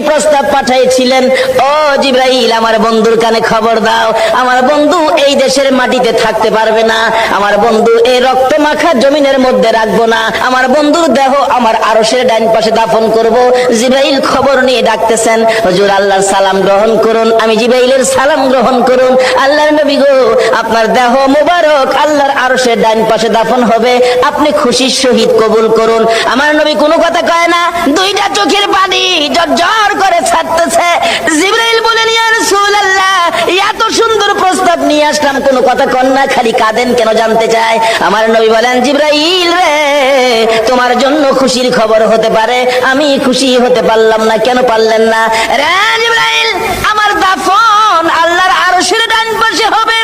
প্রস্তাব পাঠিয়েছিলেন, ও জিবরাইল আমার বন্ধুর কানে খবর দাও, আমার বন্ধু এই দেশের মাটিতে থাকতে পারবে না, আমার বন্ধু এই রক্ত মাখা জমিনের মধ্যে রাখবো না, আমার বন্ধুর দেহ আমার আরশের ডান পাশে দাফন করব। জিবরাইল খবর নিয়ে ডাকতেছেন, হুজুর আল্লাহর সালাম গ্রহণ করুন। আমি জিবরাইলের সালাম গ্রহণ করুন। আল্লাহর নবী গো, আপনার দেহ মুবারক আল্লাহর আরশের ডান পাশে দাফন হবে, আপনি খুশির সহিত কবুল করুন। আমার নবী কোনো কথা কয় না, দুইটা চোখের পানি ঝরঝর করে ছাড়তেছে। জিবরাইল বলেন, ইয়া রাসূলুল্লাহ, এত সুন্দর প্রস্তাব নিয়ে আসলাম, কোনো কথা কন না, খালি কাঁদেন কেন জানতে চায়। আমার নবী বলেন, জিবরাইল রে, তোমার জন্য খুশির খবর হতে পারে, আমি খুশি হতে পারলাম না। কেন পারলেন না? রে জিবরাইল, আমার দাফন আল্লাহর আরশের ডান পাশে হবে,